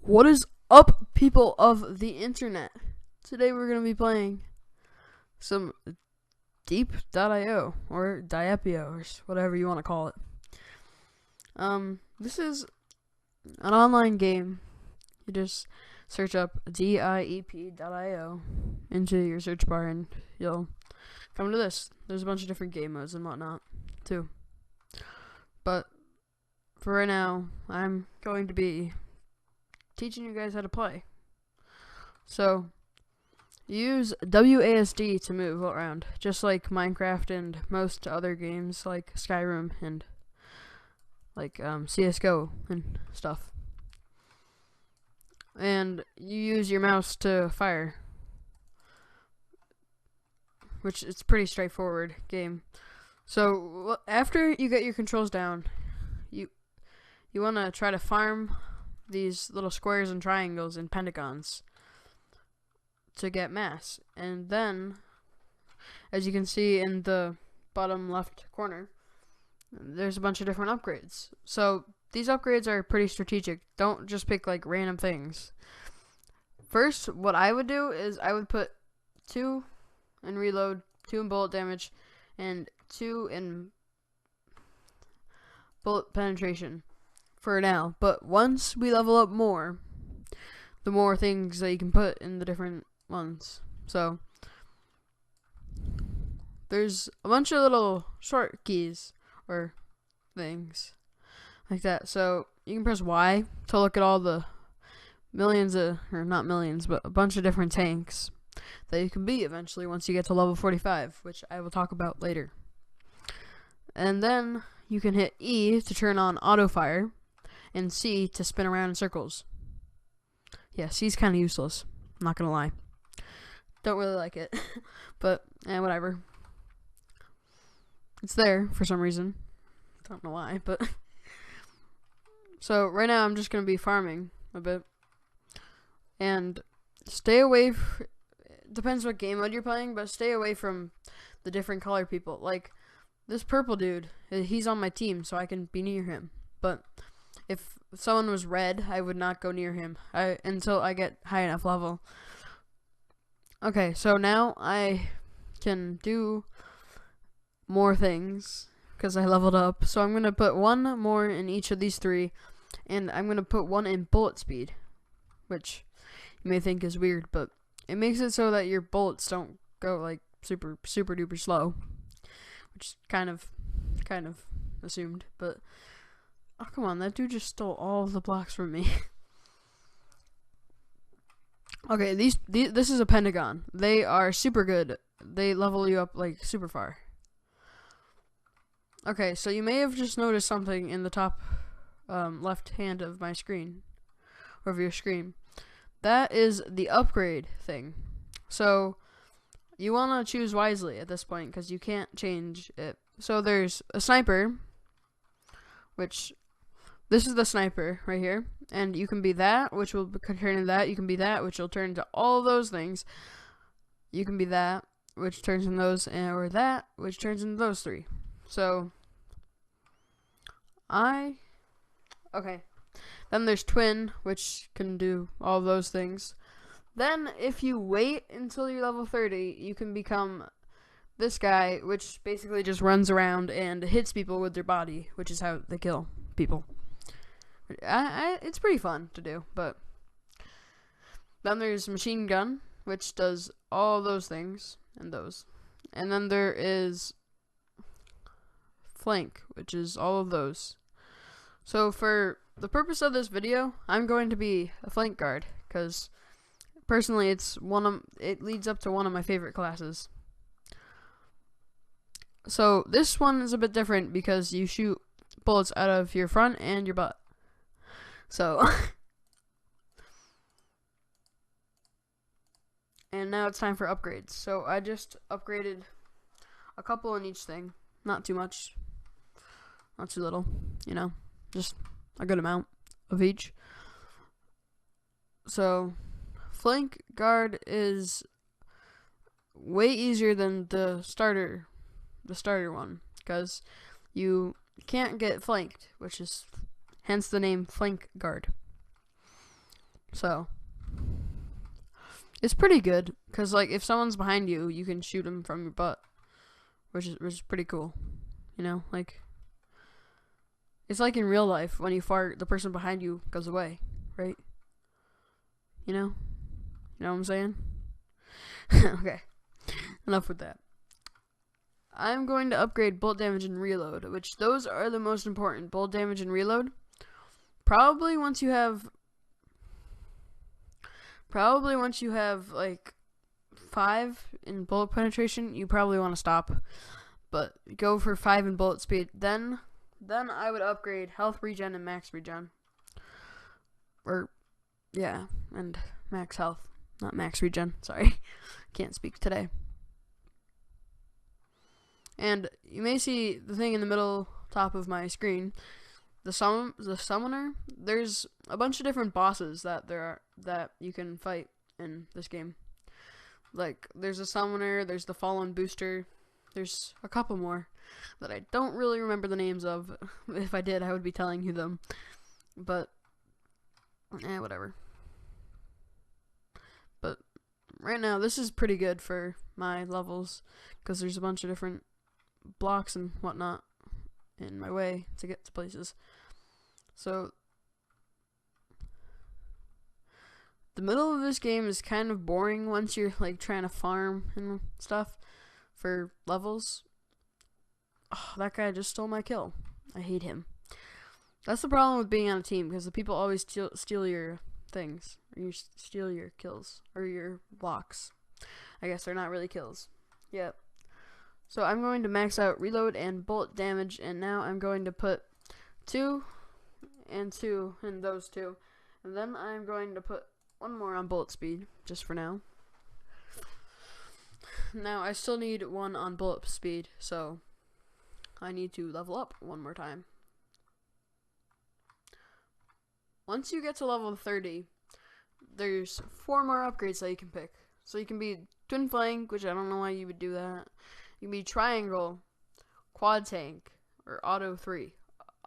What is up, people of the internet? Today we're going to be playing some Deep.io or Diepio or whatever you want to call it. This is an online game. You just search up Diep.io into your search bar and you'll come to this. There's a bunch of different game modes and whatnot too. But for right now, I'm going to be teaching you guys how to play. So, use WASD to move around, just like Minecraft and most other games like Skyrim and like CSGO and stuff. And you use your mouse to fire, which is pretty straightforward game. So after you get your controls down, you want to try to farm these little squares and triangles and pentagons to get mass. And then, as you can see in the bottom left corner, there's a bunch of different upgrades. So these upgrades are pretty strategic. Don't just pick like random things. First, what I would do is I would put 2 in reload, 2 in bullet damage, and 2 in bullet penetration for now. But once we level up more, the more things that you can put in the different ones. So there's a bunch of little short keys or things like that. So you can press Y to look at all the millions of, or not millions, but a bunch of different tanks that you can be eventually once you get to level 45, which I will talk about later. And then you can hit E to turn on auto fire and C to spin around in circles. Yeah, C's kind of useless, I'm not gonna lie. Don't really like it, but whatever. It's there for some reason. Don't know why, but so right now I'm just gonna be farming a bit and stay away. Depends what game mode you're playing, but stay away from the different color people. Like this purple dude, he's on my team, so I can be near him. But if someone was red, I would not go near him until I get high enough level. Okay, so now I can do more things because I leveled up. So I'm going to put 1 more in each of these 3, and I'm going to put 1 in bullet speed, which you may think is weird, but it makes it so that your bullets don't go like super duper slow, which is kind of assumed, but oh come on, that dude just stole all of the blocks from me. Okay, this is a pentagon. They are super good. They level you up like super far. Okay, so you may have just noticed something in the top left hand of my screen, or of your screen. That is the upgrade thing. So you want to choose wisely at this point because you can't change it. So there's a sniper, which this is the sniper right here, and you can be that, which will turn into that. You can be that, which will turn into all of those things. You can be that, which turns into those, or that, which turns into those 3. So okay. Then there's twin, which can do all those things. Then if you wait until you're level 30, you can become this guy, which basically just runs around and hits people with their body, which is how they kill people. It's pretty fun to do, but then there's machine gun, which does all those things and those. And then there is flank, which is all of those. So for the purpose of this video, I'm going to be a flank guard because personally it leads up to one of my favorite classes. So this one is a bit different because you shoot bullets out of your front and your butt. So and now it's time for upgrades. So I just upgraded a couple in each thing. Not too much. Not too little, you know. Just a good amount of each. So flank guard is way easier than the starter one because you can't get flanked, which is hence the name flank guard. So it's pretty good because like if someone's behind you, you can shoot them from your butt, which is pretty cool. You know, like it's like in real life when you fart, the person behind you goes away, right? You know what I'm saying? Okay, enough with that. I'm going to upgrade bullet damage and reload, which those are the most important. Bullet damage and reload. Probably once you have like 5 in bullet penetration, you probably want to stop. But go for 5 in bullet speed. Then I would upgrade health regen and max regen. Or yeah, and max health, not max regen. Sorry, can't speak today. And you may see the thing in the middle top of my screen, the summoner. There's a bunch of different bosses that you can fight in this game. Like there's a summoner, there's the fallen booster, there's a couple more that I don't really remember the names of. If I did, I would be telling you them. But whatever. But right now, this is pretty good for my levels because there's a bunch of different blocks and whatnot in my way to get to places. So the middle of this game is kind of boring once you're like trying to farm and stuff for levels. Oh, that guy just stole my kill. I hate him. That's the problem with being on a team, because the people always steal your things, or you steal your kills, or your blocks. I guess they're not really kills. Yep. So I'm going to max out reload and bullet damage, and now I'm going to put 2 and 2 in those 2. And then I'm going to put 1 more on bullet speed, just for now. Now I still need 1 on bullet speed, so I need to level up 1 more time. Once you get to level 30, there's 4 more upgrades that you can pick. So you can be twin flank, which I don't know why you would do that. You can be triangle, quad tank, or auto 3.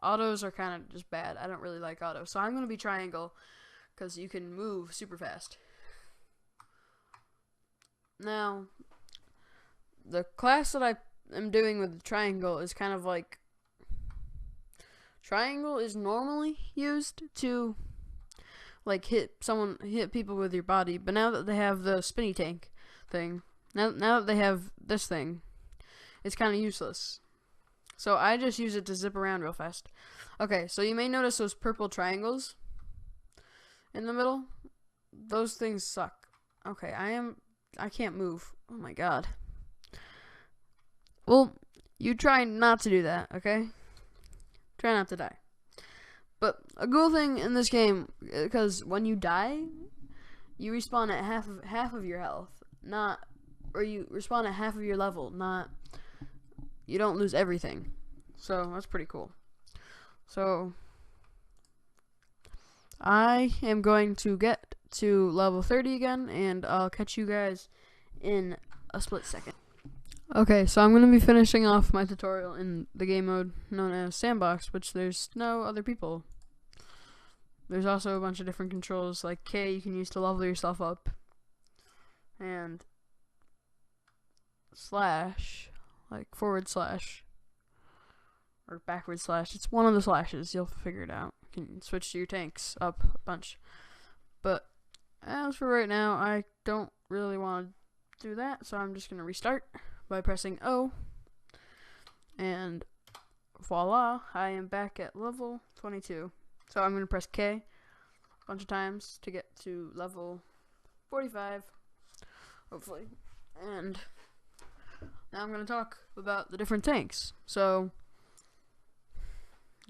Autos are kind of just bad. I don't really like auto. So I'm going to be triangle because you can move super fast. Now, the class that I am doing with the triangle is kind of like, triangle is normally used to like hit people with your body, but now that they have the spinny tank thing, now that they have this thing, it's kind of useless. So I just use it to zip around real fast. Okay, so you may notice those purple triangles in the middle. Those things suck. Okay, I can't move. Oh my god. Well, you try not to do that, okay? Try not to die. But a cool thing in this game, because when you die, you respawn at half of your health, or you respawn at half of your level, you don't lose everything. So that's pretty cool. So I am going to get to level 30 again, and I'll catch you guys in a split second. Okay, so I'm going to be finishing off my tutorial in the game mode known as Sandbox, which there's no other people. There's also a bunch of different controls, like K you can use to level yourself up, and slash, like forward slash, or backward slash. It's one of the slashes, you'll figure it out. You can switch to your tanks up a bunch. But as for right now, I don't really want to do that, so I'm just going to restart by pressing O, and voila, I am back at level 22. So I'm going to press K a bunch of times to get to level 45, hopefully. And now I'm going to talk about the different tanks. So,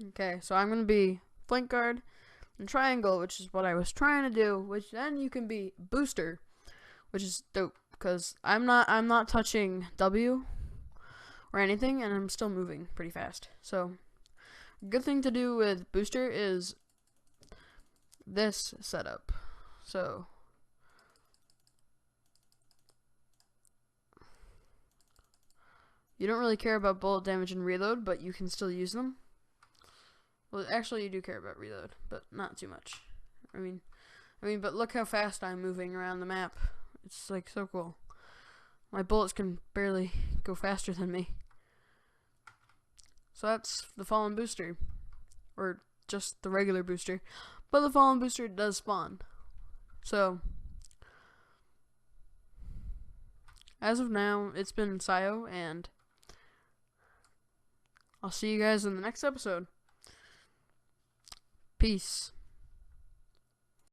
okay, so I'm going to be flank guard and triangle, which is what I was trying to do, which then you can be booster, which is dope. Because I'm not touching W or anything, and I'm still moving pretty fast. So, good thing to do with booster is this setup. So, you don't really care about bullet damage and reload, but you can still use them. Well, actually, you do care about reload, but not too much. I mean, I mean, but look how fast I'm moving around the map. It's like so cool. My bullets can barely go faster than me. So that's the Fallen Booster. Or just the regular booster. But the Fallen Booster does spawn. So, as of now, it's been Sayo, and I'll see you guys in the next episode. Peace.